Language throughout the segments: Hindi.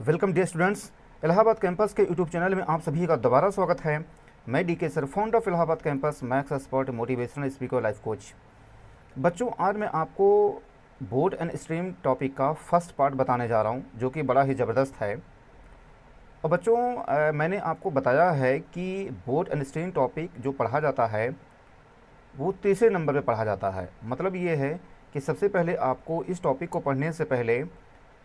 Welcome dear students, Allahabad campus के यूट्यूब चैनल में आप सभी का दोबारा स्वागत है। मैं डी के sir, founder of Allahabad campus, maths expert, motivational speaker, life coach. बच्चों, आज मैं आपको बोर्ड एंड स्ट्रीम टॉपिक का फर्स्ट पार्ट बताने जा रहा हूं, जो कि बड़ा ही ज़बरदस्त है। और बच्चों, मैंने आपको बताया है कि बोर्ड एंड स्ट्रीम टॉपिक जो पढ़ा जाता है वो तीसरे नंबर पे पढ़ा जाता है। मतलब ये है कि सबसे पहले आपको इस टॉपिक को पढ़ने से पहले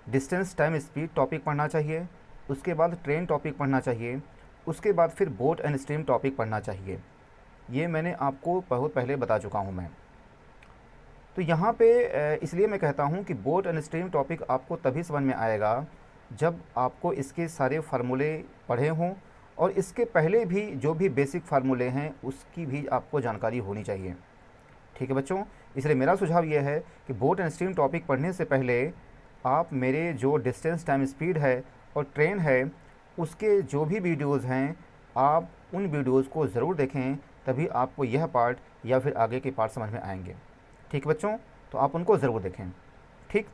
डिस्टेंस टाइम स्पीड टॉपिक पढ़ना चाहिए, उसके बाद ट्रेन टॉपिक पढ़ना चाहिए, उसके बाद फिर बोट एंड स्ट्रीम टॉपिक पढ़ना चाहिए। ये मैंने आपको बहुत पहले बता चुका हूँ मैं। तो यहाँ पे इसलिए मैं कहता हूँ कि बोट एंड स्ट्रीम टॉपिक आपको तभी समझ में आएगा जब आपको इसके सारे फार्मूले पढ़े हों, और इसके पहले भी जो भी बेसिक फार्मूले हैं उसकी भी आपको जानकारी होनी चाहिए। ठीक है बच्चों, इसलिए मेरा सुझाव ये है कि बोट एंड स्ट्रीम टॉपिक पढ़ने से पहले आप मेरे जो डिस्टेंस टाइम स्पीड है और ट्रेन है उसके जो भी वीडियोज़ हैं आप उन वीडियोज़ को ज़रूर देखें, तभी आपको यह पार्ट या फिर आगे के पार्ट समझ में आएंगे। ठीक है बच्चों, तो आप उनको ज़रूर देखें। ठीक,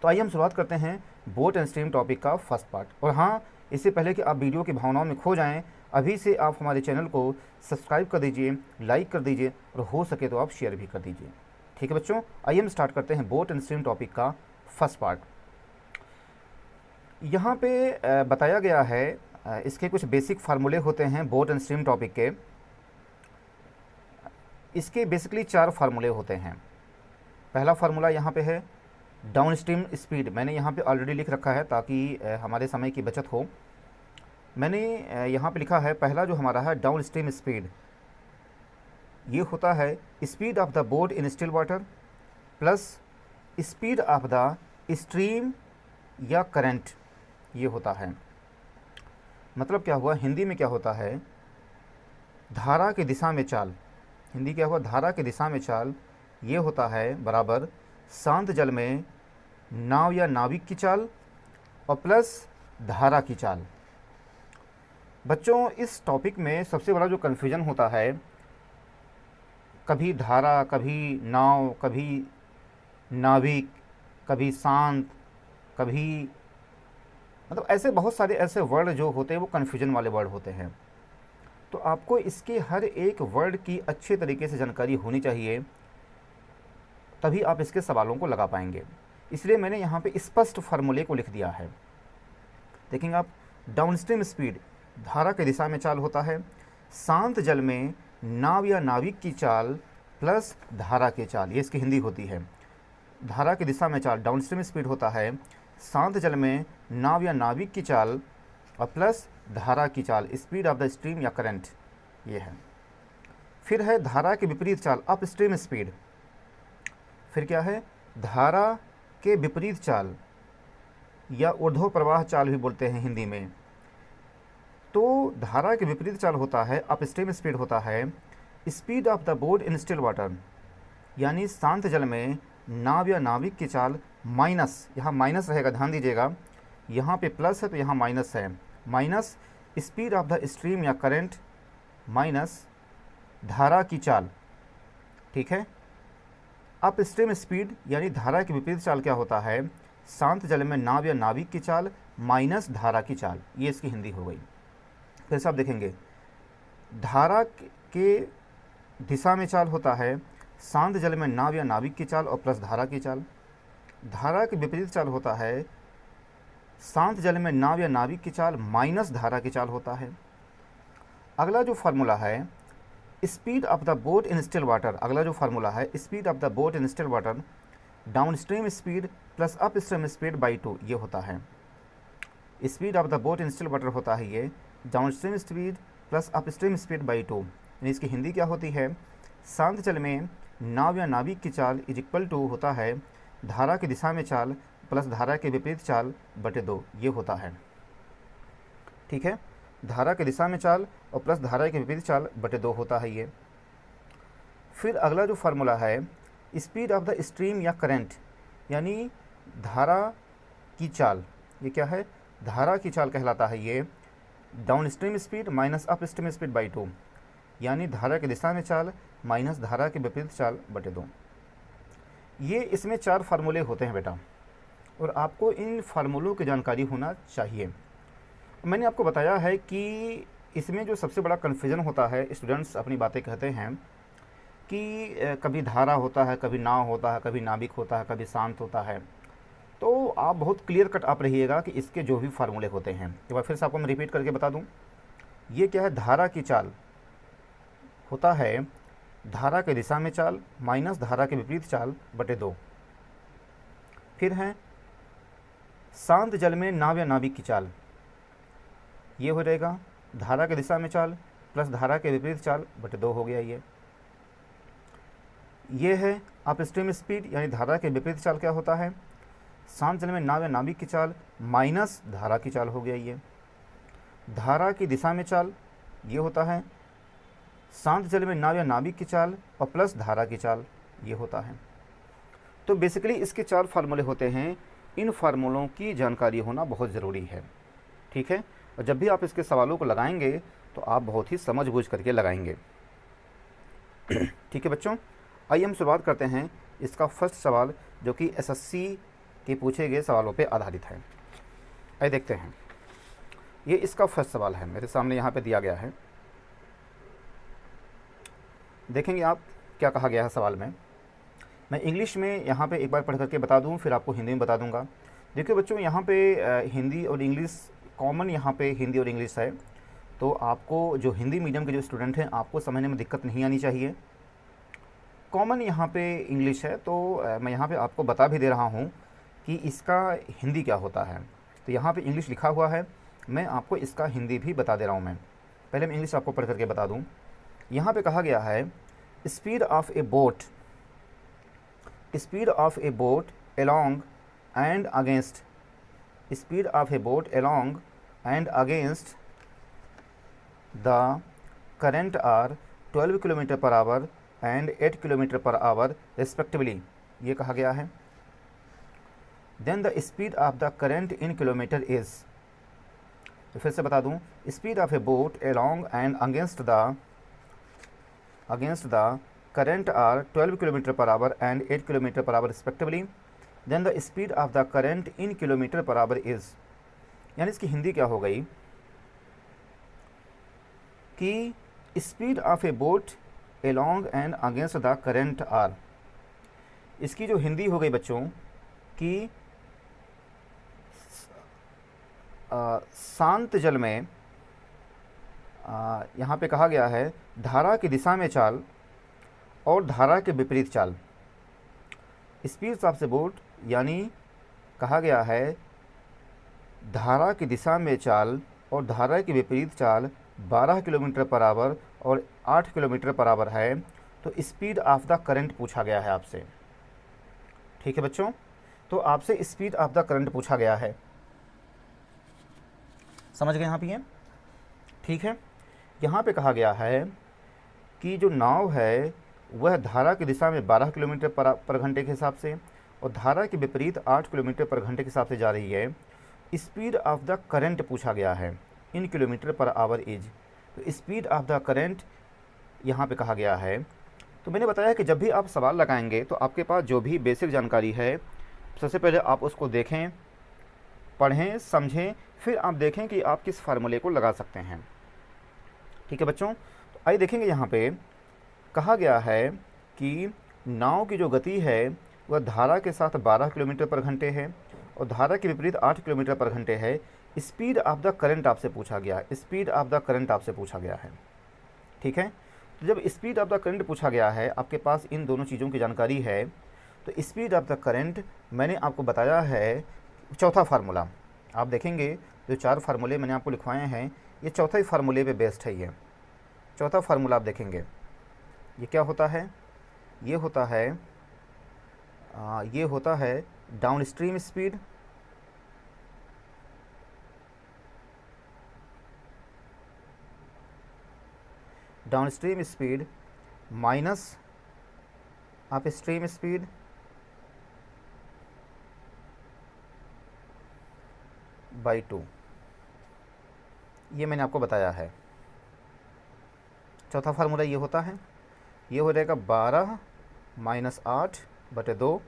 तो आइए हम शुरुआत करते हैं बोट एंड स्ट्रीम टॉपिक का फर्स्ट पार्ट। और हाँ, इससे पहले कि आप वीडियो की भावनाओं में खो जाएं, अभी से आप हमारे चैनल को सब्सक्राइब कर दीजिए, लाइक कर दीजिए और हो सके तो आप शेयर भी कर दीजिए। ठीक है बच्चों, आइए हम स्टार्ट करते हैं बोट एंड स्ट्रीम टॉपिक का फर्स्ट पार्ट। यहाँ पे बताया गया है, इसके कुछ बेसिक फार्मूले होते हैं बोट एंड स्ट्रीम टॉपिक के। इसके बेसिकली 4 फार्मूले होते हैं। पहला फार्मूला यहाँ पे है डाउन स्ट्रीम स्पीड। मैंने यहाँ पे ऑलरेडी लिख रखा है ताकि हमारे समय की बचत हो। मैंने यहाँ पे लिखा है पहला जो हमारा है डाउन स्ट्रीम स्पीड, ये होता है speed of the boat in still water plus speed of the stream या करंट, ये होता है। मतलब क्या हुआ, हिंदी में क्या होता है, धारा की दिशा में चाल। हिंदी क्या हुआ, धारा की दिशा में चाल, ये होता है बराबर शांत जल में नाव या नाविक की चाल और प्लस धारा की चाल। बच्चों, इस टॉपिक में सबसे बड़ा जो कन्फ्यूजन होता है, कभी धारा, कभी नाव, कभी नाविक, कभी शांत, कभी मतलब ऐसे बहुत सारे ऐसे वर्ड जो होते हैं वो कन्फ्यूजन वाले वर्ड होते हैं। तो आपको इसके हर एक वर्ड की अच्छे तरीके से जानकारी होनी चाहिए, तभी आप इसके सवालों को लगा पाएंगे। इसलिए मैंने यहाँ पे स्पष्ट फार्मूले को लिख दिया है। देखेंगे आप, डाउनस्ट्रीम स्पीड धारा की दिशा में चाल होता है, शांत जल में नाव या नाविक की चाल प्लस धारा की चाल, ये इसकी हिंदी होती है। धारा की दिशा में चाल डाउनस्ट्रीम स्पीड होता है, शांत जल में नाव या नाविक की चाल और प्लस धारा की चाल, स्पीड ऑफ द स्ट्रीम या करंट, ये है। फिर है धारा के विपरीत चाल, अप स्ट्रीम स्पीड। फिर क्या है, धारा के विपरीत चाल या ऊर्ध्व प्रवाह चाल भी बोलते हैं हिंदी में। तो धारा के विपरीत चाल होता है, अप स्ट्रीम स्पीड होता है speed of the boat in still water, यानी शांत जल में नाव या नाविक की चाल माइनस, यहाँ माइनस रहेगा, ध्यान दीजिएगा, यहाँ पे प्लस है तो यहाँ माइनस है, minus speed of the stream या करंट माइनस धारा की चाल। ठीक है, अप स्ट्रीम स्पीड यानी धारा के विपरीत चाल क्या होता है, शांत जल में नाव या नाविक की चाल माइनस धारा की चाल, ये इसकी हिंदी हो गई। फिर से आप देखेंगे, धारा के दिशा में चाल होता है, शांत जल में नाव या नाविक की चाल और प्लस धारा की चाल। धारा के विपरीत चाल होता है, शांत जल में नाव या नाविक की चाल माइनस धारा की चाल होता है। अगला जो फार्मूला है speed of the boat in still water, अगला जो फार्मूला है speed of the boat in still water down stream speed plus up stream speed by 2, ये होता है। Speed of the boat in still water होता है ये down stream speed plus up stream speed by 2, यानी इसकी हिंदी क्या होती है, शांत जल में नाव या नाविक की चाल इज इक्वल टू होता है धारा की दिशा में चाल प्लस धारा के विपरीत चाल बटे 2, ये होता है। ठीक है, धारा की दिशा में चाल और प्लस धारा के विपरीत चाल बटे 2 होता है ये। फिर अगला जो फार्मूला है स्पीड ऑफ द स्ट्रीम या करंट, यानी धारा की चाल, ये क्या है, धारा की चाल कहलाता है ये down stream speed minus up stream speed by 2, यानी धारा की दिशा में चाल माइनस धारा के विपरीत चाल बटे 2। ये इसमें 4 फार्मूले होते हैं बेटा। और आपको इन फार्मूलों की जानकारी होना चाहिए। मैंने आपको बताया है कि इसमें जो सबसे बड़ा कन्फ्यूज़न होता है, स्टूडेंट्स अपनी बातें कहते हैं कि कभी धारा होता है, कभी नाव होता है, कभी नाविक होता है, कभी शांत होता है। तो आप बहुत क्लियर कट आप रहिएगा कि इसके जो भी फार्मूले होते हैं, एक बार फिर से आपको मैं रिपीट करके बता दूं। ये क्या है, धारा की चाल होता है धारा के दिशा में चाल माइनस धारा के विपरीत चाल बटे 2। फिर है शांत जल में नाव या नाविक की चाल, ये हो जाएगा धारा के दिशा में चाल प्लस धारा के विपरीत चाल बटे 2 हो गया। ये है अपस्ट्रीम स्पीड, यानी धारा के विपरीत चाल क्या होता है, शांत जल में नाव या नाविक की चाल माइनस धारा की चाल हो गया। ये धारा की दिशा में चाल, ये होता है शांत जल में नाव या नाविक की चाल और प्लस धारा की चाल, ये होता है। तो बेसिकली इसके 4 फार्मूले होते हैं। इन फार्मूलों की जानकारी होना बहुत ज़रूरी है, ठीक है। और जब भी आप इसके सवालों को लगाएंगे तो आप बहुत ही समझ बूझ करके लगाएंगे, ठीक है बच्चों। आइए हम शुरुआत करते हैं इसका फर्स्ट सवाल, जो कि एसएससी के पूछे गए सवालों पे आधारित है। आइए देखते हैं। ये इसका फर्स्ट सवाल है, मेरे सामने यहाँ पे दिया गया है। देखेंगे आप क्या कहा गया है सवाल में। मैं इंग्लिश में यहाँ पे एक बार पढ़ करके बता दूँ, फिर आपको हिंदी में बता दूँगा। देखिए बच्चों, यहाँ पे हिंदी और इंग्लिश कॉमन, यहाँ पे हिंदी और इंग्लिश है। तो आपको जो हिंदी मीडियम के जो स्टूडेंट हैं, आपको समझने में दिक्कत नहीं आनी चाहिए। कॉमन यहाँ पे इंग्लिश है, तो मैं यहाँ पे आपको बता भी दे रहा हूँ कि इसका हिंदी क्या होता है। तो यहाँ पे इंग्लिश लिखा हुआ है, मैं आपको इसका हिंदी भी बता दे रहा हूँ। मैं पहले मैं इंग्लिश आपको पढ़ करके बता दूँ। यहाँ पे कहा गया है speed of a boat, speed of a boat along and against, speed of a boat along and against the current are 12 kilometre per hour and 8 kilometre per hour respectively, ये कहा गया है। Then the speed of the current in kilometre is, तो फिर से बता दूं, speed of a boat along and against the current are 12 kilometre per hour and 8 kilometre per hour respectively, then the speed of the current in kilometre per hour is. यानी इसकी हिंदी क्या हो गई कि speed of a boat along and against the current are, इसकी जो हिंदी हो गई बच्चों कि शांत जल में, यहाँ पे कहा गया है धारा की दिशा में चाल और धारा के विपरीत चाल। स्पीड ऑफ द बोट, यानी कहा गया है धारा की दिशा में चाल और धारा के विपरीत चाल 12 किलोमीटर पर आवर और 8 किलोमीटर पर आवर है। तो स्पीड ऑफ द करंट पूछा गया है आपसे, ठीक है बच्चों। तो आपसे स्पीड ऑफ द करंट पूछा गया है, समझ गए यहाँ पे, ठीक है। यहाँ पे कहा गया है कि जो नाव है वह धारा की दिशा में 12 किलोमीटर पर घंटे के हिसाब से और धारा के विपरीत 8 किलोमीटर पर घंटे के हिसाब से जा रही है। स्पीड ऑफ द करंट पूछा गया है इन किलोमीटर पर आवर इज, तो स्पीड ऑफ द करंट यहाँ पे कहा गया है। तो मैंने बताया कि जब भी आप सवाल लगाएंगे तो आपके पास जो भी बेसिक जानकारी है, सबसे पहले आप उसको देखें, पढ़ें, समझें, फिर आप देखें कि आप किस फार्मूले को लगा सकते हैं, ठीक है बच्चों। तो आइए देखेंगे, यहाँ पे कहा गया है कि नाव की जो गति है वह धारा के साथ 12 किलोमीटर पर घंटे है और धारा के विपरीत 8 किलोमीटर पर घंटे है। स्पीड ऑफ द करंट आपसे पूछा गया है, स्पीड ऑफ द करंट आपसे पूछा गया है, ठीक है। तो जब स्पीड ऑफ द करंट पूछा गया है, आपके पास इन दोनों चीज़ों की जानकारी है, तो स्पीड ऑफ द करंट मैंने आपको बताया है चौथा फार्मूला। आप देखेंगे जो 4 फार्मूले मैंने आपको लिखवाए हैं, ये चौथा ही फार्मूले पे बेस्ड है। ये चौथा फार्मूला आप देखेंगे, ये क्या होता है, ये होता है down stream speed minus up stream speed by 2, ये मैंने आपको बताया है। चौथा फार्मूला ये होता है, ये हो जाएगा 12 - 8/2,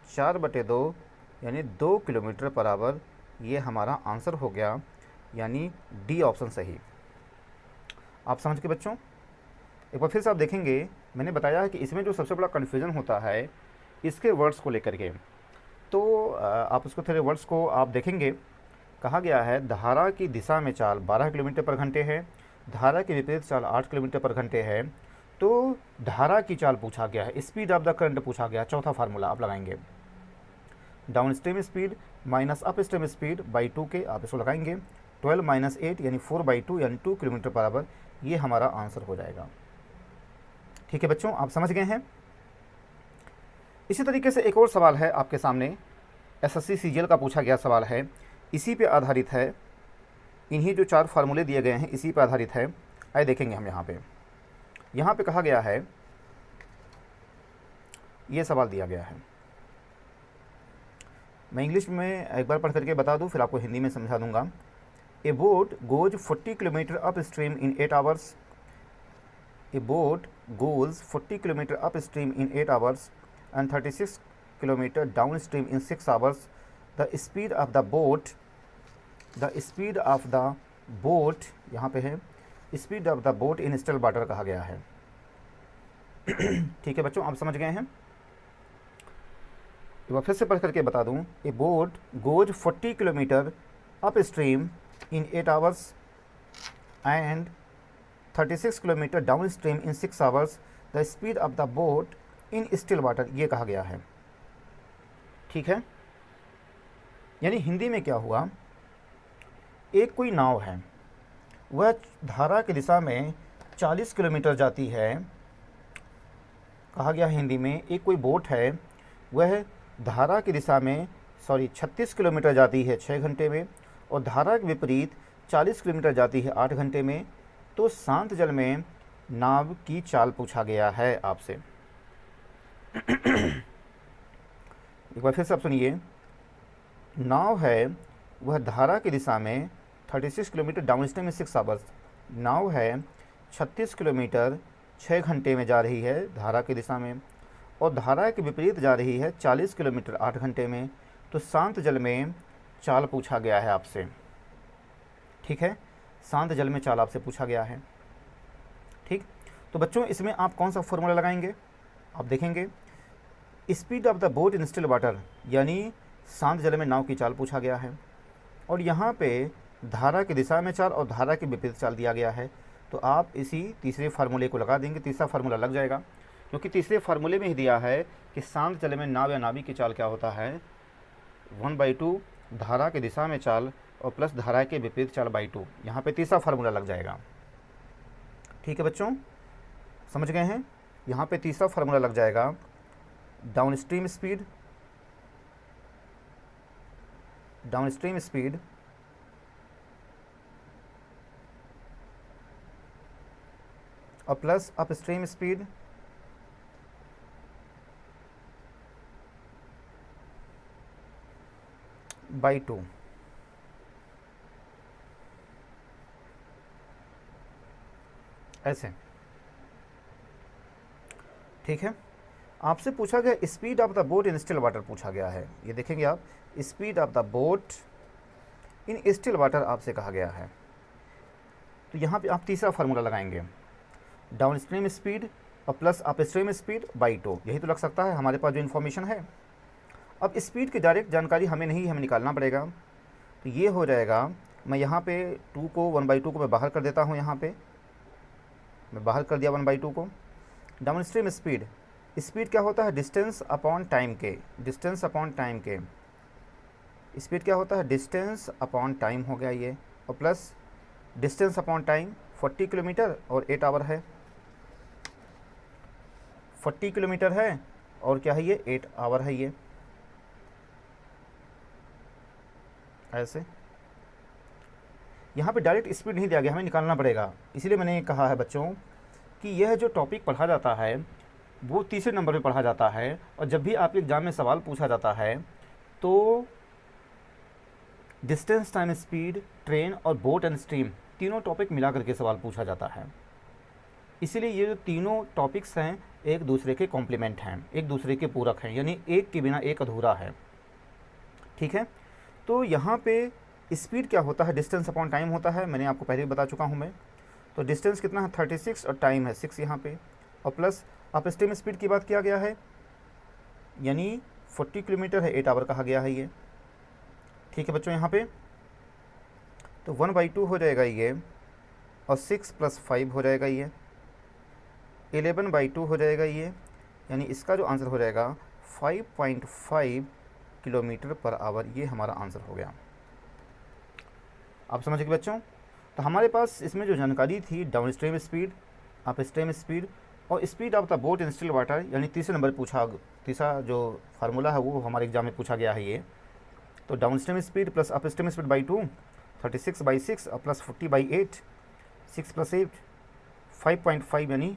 4/2 यानी 2 किलोमीटर पर आवर। ये हमारा आंसर हो गया, यानी डी ऑप्शन सही। आप समझ के बच्चों, एक बार फिर से आप देखेंगे, मैंने बताया है कि इसमें जो सबसे बड़ा कन्फ्यूज़न होता है इसके वर्ड्स को लेकर के। तो आप उसको थोड़े वर्ड्स को आप देखेंगे, कहा गया है धारा की दिशा में चाल 12 किलोमीटर पर घंटे है, धारा के विपरीत चाल 8 किलोमीटर पर घंटे है। तो धारा की चाल पूछा गया है, स्पीड ऑफ द करंट पूछा गया। चौथा फार्मूला आप लगाएंगे, down stream speed minus up stream speed by 2 के आप इसको लगाएंगे। 12 माइनस 8 यानी 4/2 यानी 2 किलोमीटर पर आवर। ये हमारा आंसर हो जाएगा। ठीक है बच्चों, आप समझ गए हैं। इसी तरीके से एक और सवाल है आपके सामने, एसएससी सीजीएल का पूछा गया सवाल है, इसी पे आधारित है। इन्हीं जो 4 फार्मूले दिए गए हैं इसी पे आधारित है। आइए देखेंगे हम यहाँ पे कहा गया है, ये सवाल दिया गया है। मैं इंग्लिश में एक बार पढ़ करके बता दूं, फिर आपको हिंदी में समझा दूंगा। ए boat goes 40 kilometre up stream in 8 hours. A boat goes 40 kilometre up stream in 8 hours and 36 kilometre downstream in 6 hours. The speed of the boat यहाँ पे है, speed of the boat in still water कहा गया है। ठीक है बच्चों, आप समझ गए हैं। एक बार फिर से पढ़ करके बता दूं, ए boat goes 40 kilometre up stream in 8 hours and 36 kilometre downstream in 6 hours. The speed of the boat in still water, ये कहा गया है। ठीक है, यानी हिंदी में क्या हुआ, एक कोई नाव है, वह धारा की दिशा में 40 किलोमीटर जाती है। कहा गया हिंदी में, एक कोई बोट है, वह धारा की दिशा में 36 किलोमीटर जाती है 6 घंटे में, और धारा के विपरीत 40 किलोमीटर जाती है 8 घंटे में। तो शांत जल में नाव की चाल पूछा गया है आपसे। एक बार फिर से आप सुनिए, नाव है, वह धारा की दिशा में 36 किलोमीटर डाउन स्ट्रीम में 6 आवर्स। नाव है 36 किलोमीटर 6 घंटे में जा रही है धारा की दिशा में, और धारा के विपरीत जा रही है 40 किलोमीटर 8 घंटे में। तो शांत जल में चाल पूछा गया है आपसे। ठीक है, शांत जल में चाल आपसे पूछा गया है। ठीक, तो बच्चों इसमें आप कौन सा फॉर्मूला लगाएंगे, आप देखेंगे, speed of the boat in still water, यानी शांत जल में नाव की चाल पूछा गया है, और यहाँ पे धारा की दिशा में चाल और धारा के विपरीत चाल दिया गया है। तो आप इसी तीसरे फार्मूले को लगा देंगे, तीसरा फार्मूला लग जाएगा, क्योंकि तीसरे फार्मूले में ही दिया है कि शांत जल में नाव या नाविक की चाल क्या होता है, 1/2 धारा की दिशा में चाल और प्लस धारा के विपरीत चाल बाई 2। यहाँ पे तीसरा फार्मूला लग जाएगा। ठीक है बच्चों, समझ गए हैं। यहाँ पे तीसरा फार्मूला लग जाएगा, डाउन स्ट्रीम स्पीड और plus up stream speed by 2। ऐसे, ठीक है। आपसे पूछा गया speed of the boat in still water पूछा गया है। ये देखेंगे आप, speed of the boat in still water आपसे कहा गया है। तो यहाँ पे आप तीसरा फार्मूला लगाएंगे, डाउन स्ट्रीम स्पीड और plus up stream speed by 2। यही तो लग सकता है हमारे पास जो इन्फॉर्मेशन है। अब स्पीड की डायरेक्ट जानकारी हमें नहीं, हमें निकालना पड़ेगा। तो ये हो जाएगा, मैं यहाँ पे 2 को 1/2 को मैं बाहर कर देता हूँ। यहाँ पे मैं बाहर कर दिया 1/2 को। डाउन स्ट्रीम स्पीड, स्पीड क्या होता है, डिस्टेंस अपॉन टाइम के, डिस्टेंस अपॉन टाइम के। स्पीड क्या होता है, डिस्टेंस अपॉन टाइम हो गया ये, और plus distance upon time 40 kilometre और 8 आवर है। 40 किलोमीटर है और क्या है ये, 8 आवर है ये। ऐसे यहाँ पे डायरेक्ट स्पीड नहीं दिया गया, हमें निकालना पड़ेगा। इसीलिए मैंने कहा है बच्चों कि यह जो टॉपिक पढ़ा जाता है वो तीसरे नंबर पे पढ़ा जाता है, और जब भी आपके एग्जाम में सवाल पूछा जाता है तो डिस्टेंस, टाइम, स्पीड, ट्रेन और बोट एंड स्ट्रीम तीनों टॉपिक मिला करके सवाल पूछा जाता है। इसीलिए ये जो तीनों टॉपिक्स हैं एक दूसरे के कॉम्प्लीमेंट हैं, एक दूसरे के पूरक हैं, यानी एक के बिना एक अधूरा है। ठीक है, तो यहाँ पे स्पीड क्या होता है, डिस्टेंस अपॉन टाइम होता है, मैंने आपको पहले भी बता चुका हूँ मैं। तो डिस्टेंस कितना है 36 और टाइम है 6 यहाँ पे, और प्लस अपस्ट्रीम स्पीड की बात किया गया है, यानी 40 किलोमीटर है, 8 आवर कहा गया है ये। ठीक है बच्चों, यहाँ पे तो 1/2 हो जाएगा ये, और 6 + 5 हो जाएगा ये, 11/2 हो जाएगा ये, यानी इसका जो आंसर हो जाएगा 5.5 किलोमीटर पर आवर, ये हमारा आंसर हो गया। आप समझ गए बच्चों। तो हमारे पास इसमें जो जानकारी थी downstream speed, upstream speed और speed of the boat in still water, यानी तीसरे नंबर तीसरा जो फार्मूला है वो हमारे एग्जाम में पूछा गया है ये। तो down stream speed plus up stream speed by 2, 36/6 और प्लस 40/8, 6 + 8 5.5, यानी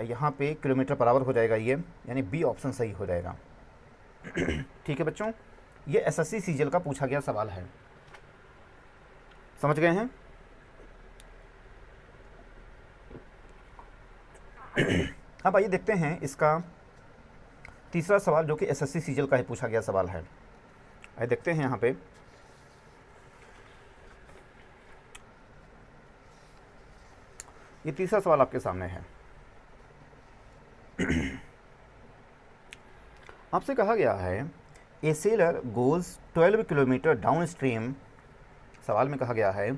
यहाँ पे किलोमीटर पर आवर हो जाएगा ये, यानी बी ऑप्शन सही हो जाएगा। ठीक है बच्चों, ये एसएससी सीजीएल का पूछा गया सवाल है, समझ गए हैं। अब आइए देखते हैं इसका तीसरा सवाल, जो कि एसएससी सीजीएल का ही पूछा गया सवाल है। आइए देखते हैं यहाँ पे। ये तीसरा सवाल आपके सामने है। आपसे कहा गया है a sailor goes 12 kilometre downstream, सवाल में कहा गया है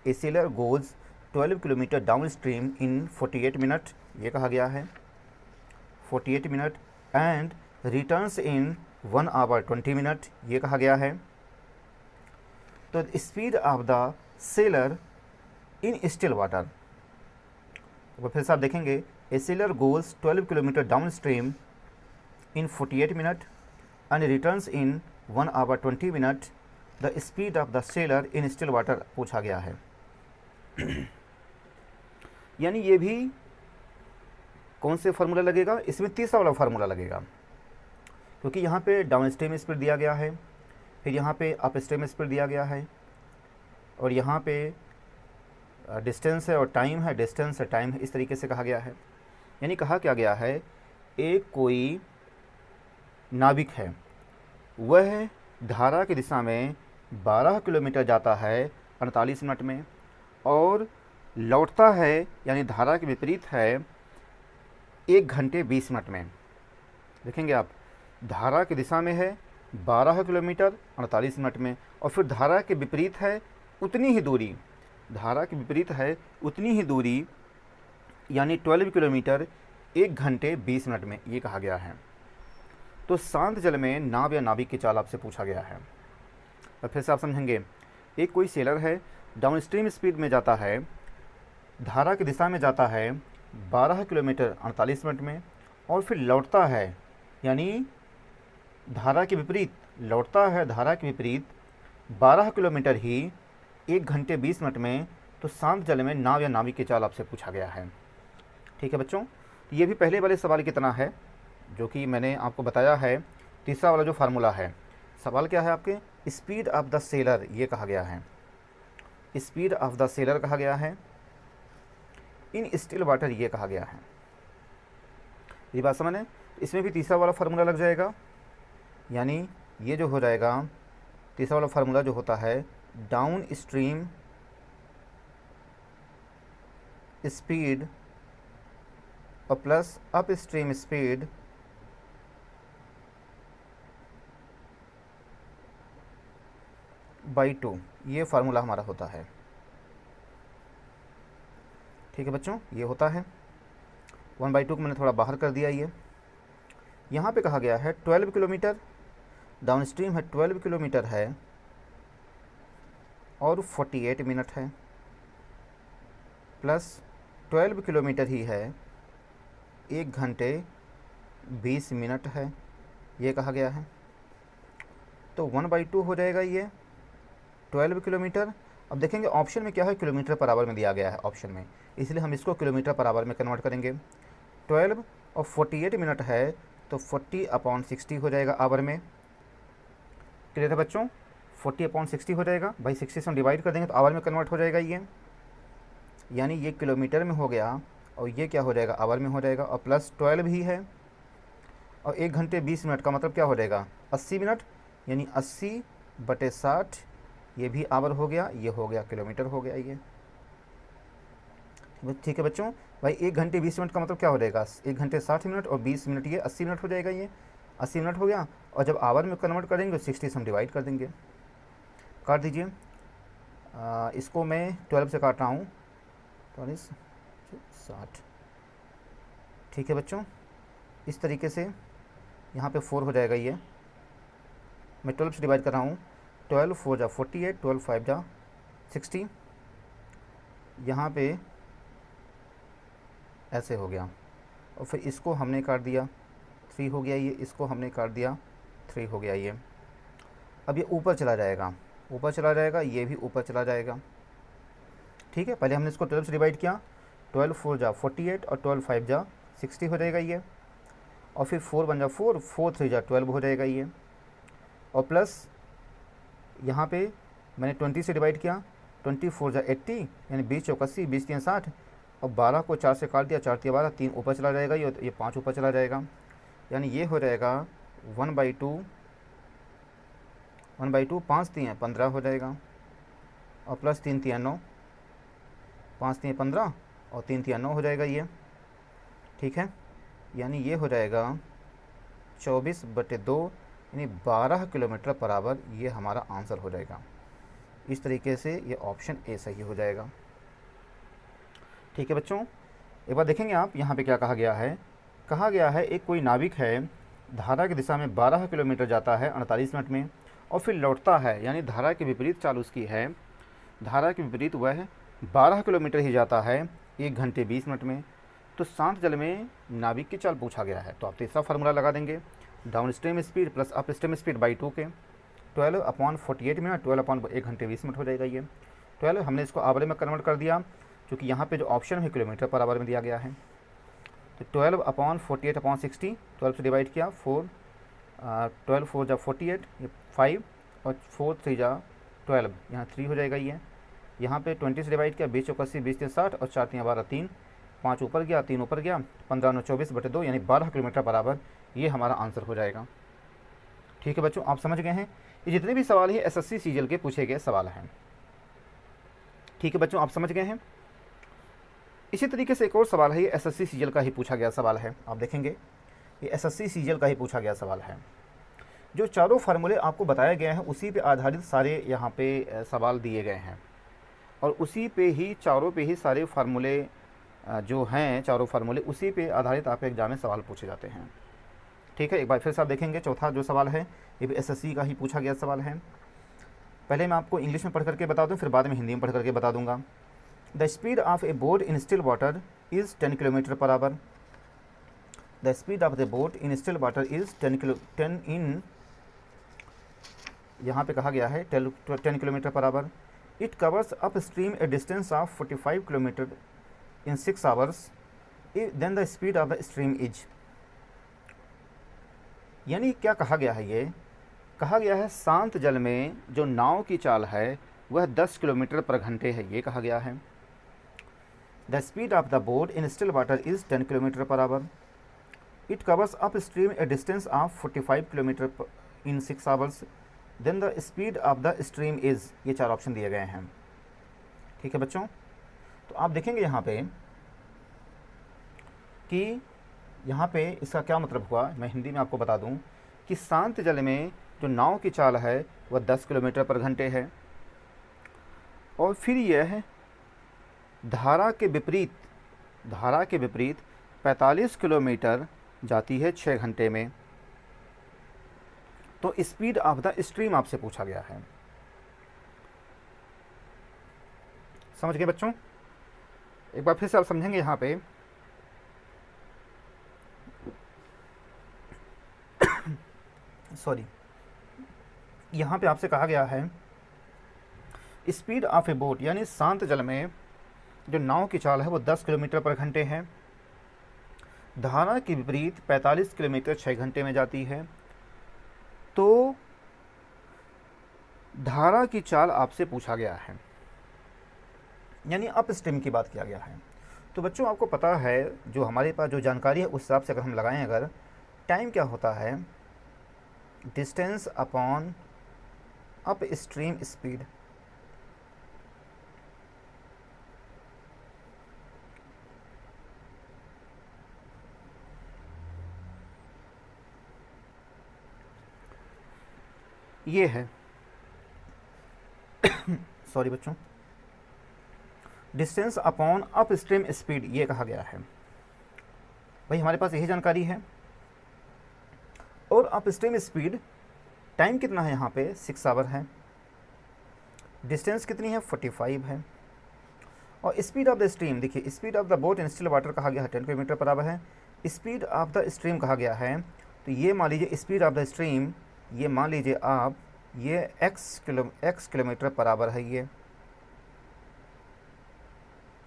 a sailor goes 12 kilometre downstream in 48 minute, ये कहा गया है 48 minute, and returns in 1 hour 20 minute, ये कहा गया है। तो speed of the sailor in still water, तो फिर से आप देखेंगे a sailor goes 12 kilometre downstream in 48 minute and returns in 1 hour 20 minute, the speed of the sailor in still water पूछा गया है। यानी ये भी कौन से फार्मूला लगेगा, इसमें तीसरा वाला फार्मूला लगेगा, क्योंकि यहाँ पे डाउन स्ट्रीम स्पीड दिया गया है, फिर यहाँ पे अप स्ट्रीम स्पीड दिया गया है, और यहाँ पे डिस्टेंस है और टाइम है, डिस्टेंस है टाइम है, इस तरीके से कहा गया है। यानी कहा क्या गया है, एक कोई नाविक है, वह धारा की दिशा में 12 किलोमीटर जाता है 48 मिनट में, और लौटता है यानी धारा के विपरीत है 1 घंटे 20 मिनट में। देखेंगे आप, धारा की दिशा में है 12 किलोमीटर 48 मिनट में, और फिर धारा के विपरीत है उतनी ही दूरी, धारा के विपरीत है उतनी ही दूरी, यानी 12 किलोमीटर 1 घंटे 20 मिनट में, ये कहा गया है। तो शांत जल में नाव या नाविक की चाल आपसे पूछा गया है। और फिर से आप समझेंगे, एक कोई सेलर है, डाउन स्ट्रीम स्पीड में जाता है, धारा की दिशा में जाता है 12 किलोमीटर 48 मिनट में, और फिर लौटता है यानी धारा के विपरीत, लौटता है धारा के विपरीत 12 किलोमीटर ही 1 घंटे 20 मिनट में। तो शांत जल में नाव या नाविक की चाल आपसे पूछा गया है। ठीक है बच्चों, ये भी पहले वाले सवाल की तरह है, जो कि मैंने आपको बताया है। तीसरा वाला जो फार्मूला है, सवाल क्या है आपके, स्पीड ऑफ द सेलर, ये कहा गया है, स्पीड ऑफ द सेलर कहा गया है इन स्टिल वाटर, ये कहा गया है। ये बात समझ है, इसमें भी तीसरा वाला फार्मूला लग जाएगा, यानी ये जो हो जाएगा तीसरा वाला फार्मूला जो होता है डाउन स्ट्रीम स्पीड और plus up stream speed by 2, ये फार्मूला हमारा होता है। ठीक है बच्चों, ये होता है 1/2 को मैंने थोड़ा बाहर कर दिया। ये यहाँ पे कहा गया है 12 किलोमीटर डाउन स्ट्रीम है, 12 किलोमीटर है और 48 मिनट है, प्लस 12 किलोमीटर ही है 1 घंटे 20 मिनट है, ये कहा गया है। तो 1/2 हो जाएगा ये 12 किलोमीटर। अब देखेंगे ऑप्शन में क्या है, किलोमीटर पर आवर में दिया गया है ऑप्शन में, इसलिए हम इसको किलोमीटर पर आवर में कन्वर्ट करेंगे। 12 और 48 मिनट है, तो 40/60 हो जाएगा आवर में। क्लियर है बच्चों, 40/60 हो जाएगा, भाई 60 से हम डिवाइड कर देंगे तो आवर में कन्वर्ट हो जाएगा ये, यानी ये किलोमीटर में हो गया और ये क्या हो जाएगा, आवर में हो जाएगा। और प्लस 12 ही है और 1 घंटे 20 मिनट का मतलब क्या हो जाएगा 80 मिनट, यानी 80/60, ये भी आवर हो गया, ये हो गया किलोमीटर हो गया ये। ठीक है बच्चों, भाई 1 घंटे 20 मिनट का मतलब क्या हो जाएगा, 1 घंटे 60 मिनट और 20 मिनट ये 80 मिनट हो जाएगा, ये 80 मिनट हो गया। और जब आवर में कन्वर्ट करेंगे 60 से हम डिवाइड कर देंगे। काट दीजिए, इसको मैं 12 से काट रहा हूँ, 40 60। ठीक है बच्चों, इस तरीके से यहाँ पे 4 हो जाएगा ये, मैं 12 से डिवाइड कर रहा हूँ। 12 4 जा 48, 12 5 जा 60, यहाँ पे ऐसे हो गया। और फिर इसको हमने काट दिया, 3 हो गया ये, इसको हमने काट दिया, 3 हो गया ये। अब ये ऊपर चला जाएगा, ऊपर चला जाएगा, ये भी ऊपर चला जाएगा। ठीक है, पहले हमने इसको 12 से डिवाइड किया, 12 4 जा 48 और 12 5 जा 60 हो जाएगा ये। और फिर 4 1 जा 4, 4 3 जा 12 हो जाएगा ये। और प्लस यहाँ पे मैंने 20 से डिवाइड किया, 24 जा 80, यानी 20 चौक 80, 20 3 60, और 12 को 4 से काट दिया, 4 3 12, 3 ऊपर चला जाएगा ये 5 ऊपर चला जाएगा, यानी ये हो जाएगा 1/2, 1/2, 5 3 15 हो जाएगा। और प्लस 3 3 9, 5 3 15 और 3 3 9 हो जाएगा ये। ठीक है, यानी ये हो जाएगा 24/2, यानी 12 किलोमीटर पर आवर, ये हमारा आंसर हो जाएगा। इस तरीके से ये ऑप्शन ए सही हो जाएगा। ठीक है बच्चों, एक बार देखेंगे आप यहाँ पे क्या कहा गया है। कहा गया है एक कोई नाविक है, धारा की दिशा में 12 किलोमीटर जाता है 48 मिनट में और फिर लौटता है, यानी धारा के विपरीत चाल उसकी है, धारा के विपरीत वह 12 किलोमीटर ही जाता है 1 घंटे 20 मिनट में। तो शांत जल में नाविक की चाल पूछा गया है, तो आप तीसरा फार्मूला लगा देंगे, down stream speed plus up stream speed by 2 के 12/48 मिनट, 12/1 घंटे 20 मिनट हो जाएगा ये। 12 हमने इसको आवर में कन्वर्ट कर दिया, क्योंकि यहाँ पे जो ऑप्शन है किलोमीटर पर आवर में दिया गया है। तो 12/48/60, 12 से डिवाइड किया, 4 12 4 जा 48, ये 5 और 4 3 जा 12, यहाँ 3 हो जाएगा ये। यहाँ पे 20 से डिवाइड किया, 20 चौक 80, 20 3 60 और 4 3 12, 3 5 ऊपर गया, 3 ऊपर गया, 15 9 24/2, यानी 12 किलोमीटर बराबर ये हमारा आंसर हो जाएगा। ठीक है बच्चों, आप समझ गए हैं। ये जितने भी सवाल है SSC सीजीएल के पूछे गए सवाल हैं। ठीक है बच्चों, आप समझ गए हैं। इसी तरीके से एक और सवाल है, ये SSC सीजीएल का ही पूछा गया सवाल है। आप देखेंगे ये SSC सीजीएल का ही पूछा गया सवाल है। जो चारों फार्मूले आपको बताए गए हैं उसी पे आधारित सारे यहाँ पे सवाल दिए गए हैं, और उसी पे ही चारों पे ही सारे फार्मूले जो हैं, चारों फार्मूले उसी पे आधारित आपके एग्जाम में सवाल पूछे जाते हैं। ठीक है, एक बार फिर से आप देखेंगे, चौथा जो सवाल है ये भी SSC का ही पूछा गया सवाल है। पहले मैं आपको इंग्लिश में पढ़ करके बता दूं, फिर बाद में हिंदी में पढ़ करके बता दूंगा। The speed of a boat in still water is 10 kilometre per hour. The speed of the boat in still water is 10 in, यहाँ पे कहा गया है 10 kilometre per hour. It covers upstream a distance of 45 kilometre in 6 hours, then the speed of the stream is. यानी क्या कहा गया है, ये कहा गया है शांत जल में जो नाव की चाल है वह 10 किलोमीटर पर घंटे है, ये कहा गया है। The speed of the boat in still water is 10 kilometre per hour. It covers upstream a distance of 45 kilometre in 6 hours, then the speed of the stream is. ये 4 ऑप्शन दिए गए हैं। ठीक है बच्चों, तो आप देखेंगे यहाँ पे कि यहाँ पे इसका क्या मतलब हुआ, मैं हिंदी में आपको बता दूँ कि शांत जल में जो नाव की चाल है वह 10 किलोमीटर पर घंटे है, और फिर यह धारा के विपरीत 45 किलोमीटर जाती है 6 घंटे में। तो स्पीड ऑफ द स्ट्रीम आपसे पूछा गया है। समझ गए बच्चों? एक बार फिर से आप समझेंगे यहाँ पे सॉरी, यहाँ पे आपसे कहा गया है स्पीड ऑफ ए बोट, यानी शांत जल में जो नाव की चाल है वो 10 किलोमीटर पर घंटे है, धारा के विपरीत 45 किलोमीटर 6 घंटे में जाती है। तो धारा की चाल आपसे पूछा गया है, यानी अप स्ट्रीम की बात किया गया है। तो बच्चों आपको पता है, जो हमारे पास जो जानकारी है उस हिसाब से अगर हम लगाएं, अगर टाइम क्या होता है, distance upon up stream speed. ये है सॉरी बच्चों, distance upon up stream speed ये कहा गया है। भाई हमारे पास यही जानकारी है। और अप स्ट्रीम स्पीड टाइम कितना है यहाँ पे 6 आवर है, डिस्टेंस कितनी है 45 है, और स्पीड ऑफ द स्ट्रीम देखिए, speed of the boat in still water कहा गया है 10 किलोमीटर पर आवर है, स्पीड ऑफ द स्ट्रीम कहा गया है। तो ये मान लीजिए स्पीड ऑफ द स्ट्रीम, ये मान लीजिए आप ये x किलोमीटर पर आवर है, ये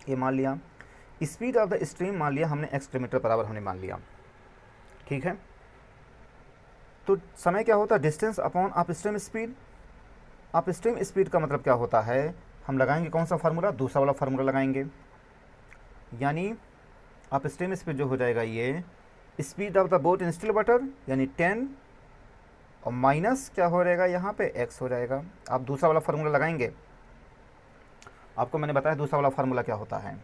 मान लिया। स्पीड ऑफ द स्ट्रीम मान लिया हमने x किलोमीटर पर आवर हमने मान लिया, ठीक है। तो समय क्या होता है, distance upon up stream speed. Upstream speed का मतलब क्या होता है, हम लगाएंगे कौन सा फार्मूला, दूसरा वाला फार्मूला लगाएंगे, यानी अप स्ट्रीम स्पीड जो हो जाएगा ये speed of the boat in still water यानी 10 और माइनस क्या हो जाएगा यहाँ पे x हो जाएगा। आप दूसरा वाला फार्मूला लगाएंगे, आपको मैंने बताया दूसरा वाला फार्मूला क्या होता है,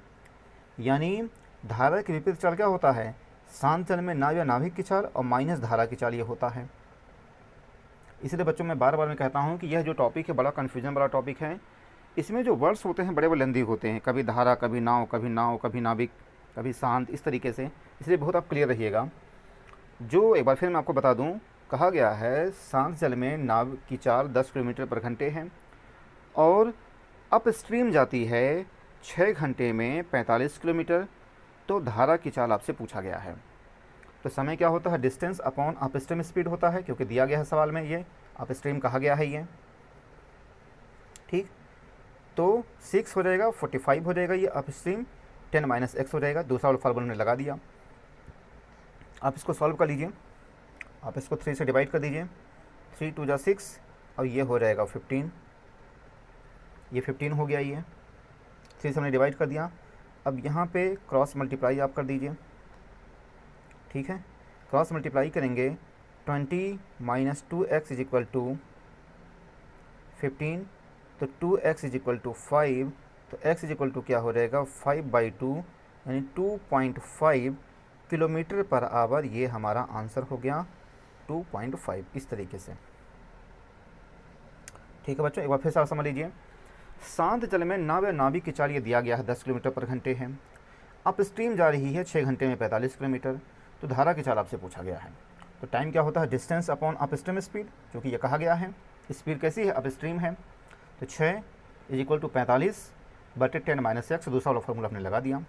यानी धारा के विपरीत चाल क्या होता है, शांत जल में नाव या नाभिक की चाल और माइनस धारा की चाल ये होता है। इसलिए बच्चों मैं बार बार मैं कहता हूँ कि यह जो टॉपिक है बड़ा कन्फ्यूजन वाला टॉपिक है। इसमें जो वर्ड्स होते हैं बड़े बड़े लेंदी होते हैं, कभी धारा, कभी नाव, कभी नाविक, कभी शांत, इस तरीके से। इसलिए बहुत आप क्लियर रहिएगा। जो एक बार फिर मैं आपको बता दूँ, कहा गया है शांत जल में नाव की चाल 10 किलोमीटर पर घंटे है और अप स्ट्रीम जाती है 6 घंटे में 45 किलोमीटर। तो धारा की चाल आपसे पूछा गया है। तो समय क्या होता है, distance upon up stream speed होता है, क्योंकि दिया गया है सवाल में, ये अप स्ट्रीम कहा गया है ये, ठीक। तो 6 हो जाएगा, 45 हो जाएगा ये अप स्ट्रीम, 10 माइनस x हो जाएगा। दूसरा वाला फार्मूला ने लगा दिया। आप इसको सॉल्व कर लीजिए, आप इसको 3 से डिवाइड कर दीजिए, 3 2 जा 6 और ये हो जाएगा 15, ये 15 हो गया, ये 3 से हमने डिवाइड कर दिया। अब यहाँ पे क्रॉस मल्टीप्लाई आप कर दीजिए, ठीक है। क्रॉस मल्टीप्लाई करेंगे 20 minus 2x is equal to 15, तो 2x इज इक्वल टू 5, तो x इज इक्वल टू क्या हो जाएगा 5/2 यानी 2.5 किलोमीटर पर आवर। ये हमारा आंसर हो गया 2.5, इस तरीके से, ठीक है बच्चों। एक बार फिर से आप समझ लीजिए, शांत जल में नाव या नाविक की चाल ये दिया गया है 10 किलोमीटर पर घंटे है, अप स्ट्रीम जा रही है 6 घंटे में 45 किलोमीटर। तो धारा की चाल आपसे पूछा गया है। तो टाइम क्या होता है, distance upon up stream speed, क्योंकि ये कहा गया है स्पीड कैसी है, अप स्ट्रीम है। तो 6 इज इक्वल टू 45 बटे 10 माइनस x, दूसरा वाला फॉर्मूला हमने लगा दिया।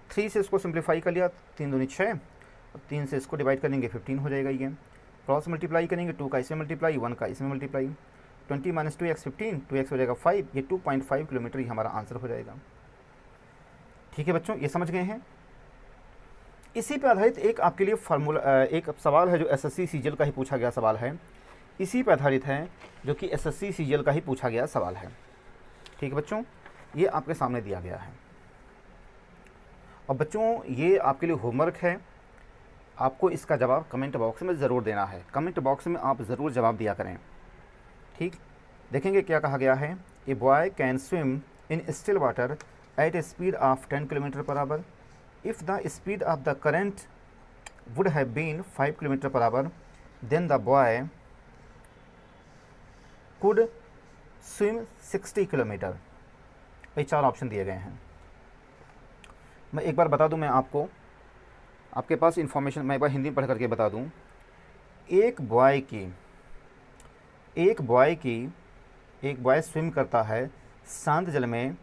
3 से इसको सिंप्लीफाई कर लिया, 3 दूनी 6 और 3 से इसको डिवाइड करेंगे 15 हो जाएगा। ये क्रॉस मल्टीप्लाई करेंगे, 2 का इसमें मल्टीप्लाई, 1 का इसमें मल्टीप्लाई, 20 माइनस 2x 15, 2x हो जाएगा 5, ये 2.5 किलोमीटर ही हमारा आंसर हो जाएगा। ठीक है बच्चों, ये समझ गए हैं। इसी पे आधारित एक आपके लिए फार्मूला, एक सवाल है जो एसएससी सीजीएल का ही पूछा गया सवाल है, इसी पे आधारित है जो कि एसएससी सीजीएल का ही पूछा गया सवाल है। ठीक है बच्चों, ये आपके सामने दिया गया है। और बच्चों ये आपके लिए होमवर्क है, आपको इसका जवाब कमेंट बॉक्स में ज़रूर देना है। कमेंट बॉक्स में आप ज़रूर जवाब दिया करें। ठीक, देखेंगे क्या कहा गया है। A boy can swim in still water at a speed of 10 kilometre per hour if the speed of the current would have been 5 kilometre per hour then the boy could swim 60 kilometre. भाई 4 ऑप्शन दिए गए हैं। मैं एक बार बता दूं, मैं आपको, आपके पास इन्फॉर्मेशन मैं एक बार हिंदी में पढ़ करके बता दूं। एक बॉय स्विम करता है शांत जल में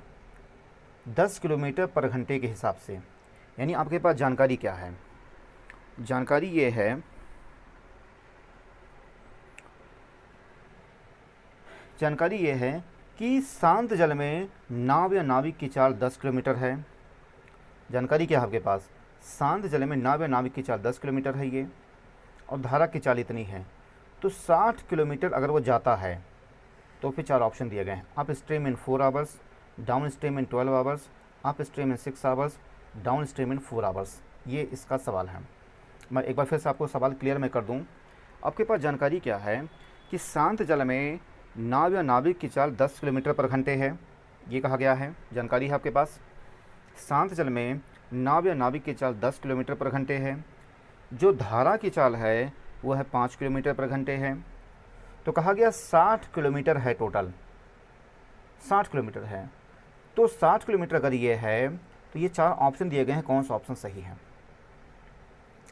10 किलोमीटर पर घंटे के हिसाब से। यानी आपके पास जानकारी क्या है, जानकारी ये है कि शांत जल में नाव या नाविक की चाल 10 किलोमीटर है। जानकारी क्या है आपके पास, शांत जल में नाव या नाविक की चाल 10 किलोमीटर है ये, और धारा की चाल इतनी है। तो 60 किलोमीटर अगर वो जाता है तो फिर 4 ऑप्शन दिए गए हैं। Up stream in 4 hours, down stream in 12 hours, up stream in 6 hours, down stream in 4 hours. ये इसका सवाल है। मैं एक बार फिर से आपको सवाल क्लियर मैं कर दूं। आपके पास जानकारी क्या है कि शांत जल में नाव या नाविक की चाल 10 किलोमीटर पर घंटे है, ये कहा गया है। जानकारी है आपके पास, शांत जल में नाव या नाविक की चाल 10 किलोमीटर पर घंटे है। जो धारा की चाल है वो है 5 किलोमीटर पर घंटे है। तो कहा गया 60 किलोमीटर है, टोटल 60 किलोमीटर है। तो 60 किलोमीटर अगर ये है तो ये 4 ऑप्शन दिए गए हैं, कौन सा ऑप्शन सही है?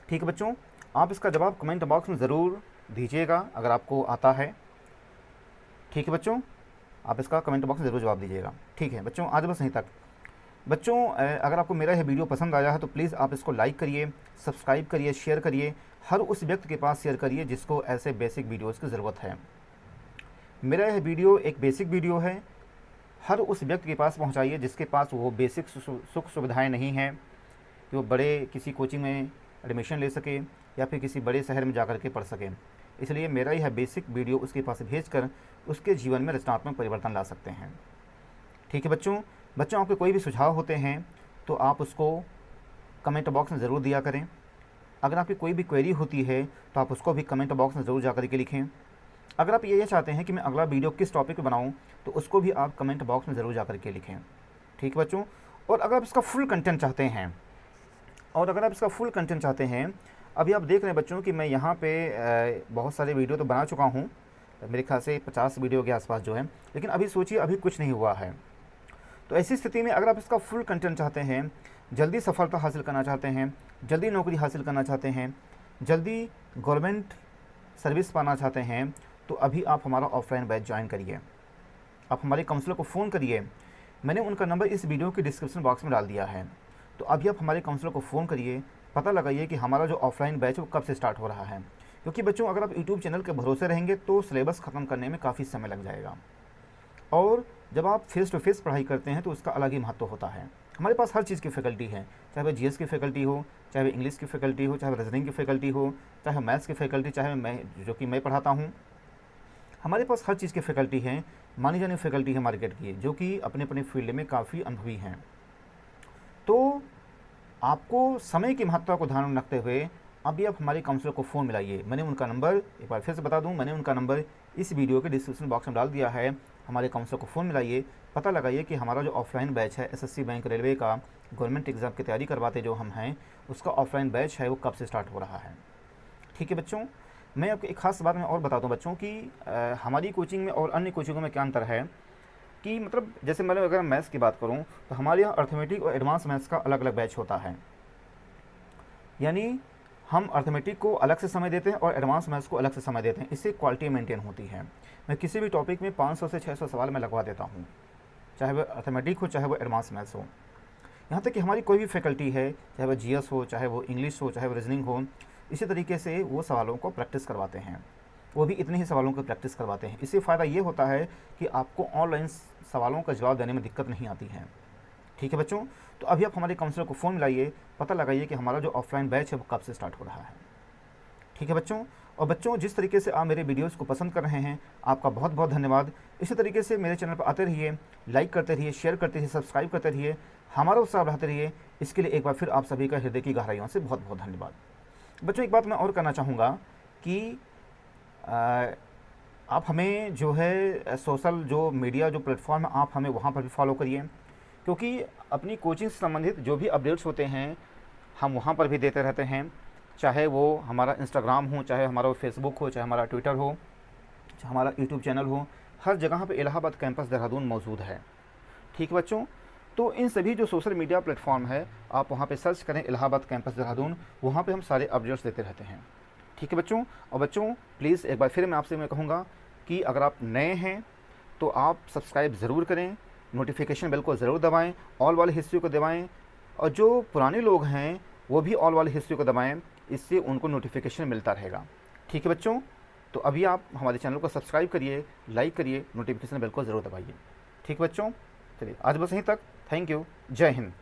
ठीक है बच्चों, आप इसका जवाब कमेंट बॉक्स में ज़रूर दीजिएगा अगर आपको आता है। ठीक है बच्चों, आप इसका कमेंट बॉक्स में ज़रूर जवाब दीजिएगा। ठीक है बच्चों, आज बस यहीं तक। बच्चों अगर आपको मेरा यह वीडियो पसंद आया है तो प्लीज़ आप इसको लाइक करिए, सब्सक्राइब करिए, शेयर करिए, हर उस व्यक्ति के पास शेयर करिए जिसको ऐसे बेसिक वीडियोज़ की ज़रूरत है। मेरा यह वीडियो एक बेसिक वीडियो है, हर उस व्यक्ति के पास पहुंचाइए जिसके पास वो बेसिक सुख सुविधाएं नहीं हैं कि वो बड़े किसी कोचिंग में एडमिशन ले सके या फिर किसी बड़े शहर में जाकर के पढ़ सकें। इसलिए मेरा यह बेसिक वीडियो उसके पास भेजकर उसके जीवन में रचनात्मक परिवर्तन ला सकते हैं। ठीक है बच्चों, आपके कोई भी सुझाव होते हैं तो आप उसको कमेंट बॉक्स में ज़रूर दिया करें। अगर आपकी कोई भी क्वेरी होती है तो आप उसको भी कमेंट बॉक्स में ज़रूर जा कर के लिखें। अगर आप ये चाहते हैं कि मैं अगला वीडियो किस टॉपिक पर बनाऊं तो उसको भी आप कमेंट बॉक्स में ज़रूर जा कर के लिखें। ठीक है बच्चों, और अगर आप इसका फुल कंटेंट चाहते हैं अभी आप देख रहे हैं बच्चों कि मैं यहाँ पे बहुत सारे वीडियो तो बना चुका हूँ, मेरे ख्याल से 50 वीडियो के आसपास जो है, लेकिन अभी सोचिए अभी कुछ नहीं हुआ है। तो ऐसी स्थिति में अगर आप इसका फुल कंटेंट चाहते हैं, जल्दी सफलता हासिल करना चाहते हैं, जल्दी नौकरी हासिल करना चाहते हैं, जल्दी गवर्नमेंट सर्विस पाना चाहते हैं, तो अभी आप हमारा ऑफलाइन बैच ज्वाइन करिए। आप हमारे काउंसलर को फ़ोन करिए, मैंने उनका नंबर इस वीडियो के डिस्क्रिप्शन बॉक्स में डाल दिया है। तो अभी आप हमारे काउंसलर को फ़ोन करिए, पता लगाइए कि हमारा जो ऑफलाइन बैच है वो कब से स्टार्ट हो रहा है। क्योंकि बच्चों अगर आप यूट्यूब चैनल के भरोसे रहेंगे तो सिलेबस ख़त्म करने में काफ़ी समय लग जाएगा, और जब आप फेस टू फेस पढ़ाई करते हैं तो उसका अलग ही महत्व होता है। हमारे पास हर चीज़ की फैकल्टी है, चाहे वह जीएस की फैकल्टी हो, चाहे वह इंग्लिश की फैकल्टी हो, चाहे वह रीजनिंग की फैकल्टी हो, चाहे मैथ्स की फैकल्टी, चाहे मैं पढ़ाता हूँ। हमारे पास हर चीज़ की फैकल्टी है, मानी जानी फैकल्टी है मार्केट की, जो कि अपने अपने फील्ड में काफ़ी अनुभवी हैं। तो आपको समय की महत्ता को ध्यान में रखते हुए अभी आप हमारे काउंसलर को फ़ोन मिलाइए। मैंने उनका नंबर एक बार फिर से बता दूं, मैंने उनका नंबर इस वीडियो के डिस्क्रिप्शन बॉक्स में डाल दिया है। हमारे काउंसलर को फ़ोन मिलाइए, पता लगाइए कि हमारा जो ऑफलाइन बैच है एसएससी बैंक रेलवे का गवर्नमेंट एग्ज़ाम की तैयारी करवाते जो हम हैं, उसका ऑफलाइन बैच है वो कब से स्टार्ट हो रहा है। ठीक है बच्चों, मैं आपको एक ख़ास बात मैं और बताता हूँ बच्चों कि हमारी कोचिंग में और अन्य कोचिंगों में क्या अंतर है कि मतलब जैसे मैं अगर मैथ्स की बात करूँ तो हमारे यहाँ अर्थमेटिक और एडवांस मैथ्स का अलग अलग बैच होता है। यानी हम अर्थमेटिक को अलग से समय देते हैं और एडवांस मैथ्स को अलग से समय देते हैं, इससे क्वालिटी मेंटेन होती है। मैं किसी भी टॉपिक में 500 से 600 सवाल मैं लगवा देता हूँ, चाहे वह अर्थमेटिक हो चाहे वह एडवांस मैथ्स हो। यहाँ तक कि हमारी कोई भी फैकल्टी है, चाहे वह जीएस हो, चाहे वो इंग्लिश हो, चाहे वो रीजनिंग हो, इसी तरीके से वो सवालों को प्रैक्टिस करवाते हैं, वो भी इतने ही सवालों की प्रैक्टिस करवाते हैं। इससे फ़ायदा ये होता है कि आपको ऑनलाइन सवालों का जवाब देने में दिक्कत नहीं आती है। ठीक है बच्चों, तो अभी आप हमारे काउंसलर को फ़ोन मिलाइए, पता लगाइए कि हमारा जो ऑफलाइन बैच है वो कब से स्टार्ट हो रहा है। ठीक है बच्चों, और बच्चों जिस तरीके से आप मेरे वीडियोस को पसंद कर रहे हैं आपका बहुत बहुत धन्यवाद। इसी तरीके से मेरे चैनल पर आते रहिए, लाइक करते रहिए, शेयर करते रहिए, सब्सक्राइब करते रहिए, हमारा उत्साह बढ़ाते रहिए। इसके लिए एक बार फिर आप सभी का हृदय की गहराइयों से बहुत बहुत धन्यवाद। बच्चों एक बात मैं और करना चाहूँगा कि आप हमें जो है सोशल जो मीडिया जो प्लेटफॉर्म है आप हमें वहाँ पर भी फॉलो करिए, क्योंकि अपनी कोचिंग से संबंधित जो भी अपडेट्स होते हैं हम वहाँ पर भी देते रहते हैं। चाहे वो हमारा इंस्टाग्राम हो, चाहे हमारा फेसबुक हो, चाहे हमारा ट्विटर हो, चाहे हमारा यूट्यूब चैनल हो, हर जगह पे इलाहाबाद कैंपस देहरादून मौजूद है। ठीक है बच्चों, तो इन सभी जो सोशल मीडिया प्लेटफॉर्म है आप वहाँ पे सर्च करें इलाहाबाद कैंपस देहरादून, वहाँ पे हम सारे अपडेट्स देते रहते हैं। ठीक है बच्चों, और बच्चों प्लीज़ एक बार फिर मैं आपसे कहूँगा कि अगर आप नए हैं तो आप सब्सक्राइब ज़रूर करें, नोटिफिकेशन बेल को ज़रूर दबाएँ, ऑल वाली हिस्ट्री को दबाएँ, और जो पुराने लोग हैं वो भी ऑल वाली हिस्ट्री को दबाएँ, इससे उनको नोटिफिकेशन मिलता रहेगा। ठीक है बच्चों, तो अभी आप हमारे चैनल को सब्सक्राइब करिए, लाइक करिए, नोटिफिकेशन बेल को ज़रूर दबाइए। ठीक बच्चों, चलिए आज बस यहीं तक। थैंक यू, जय हिंद।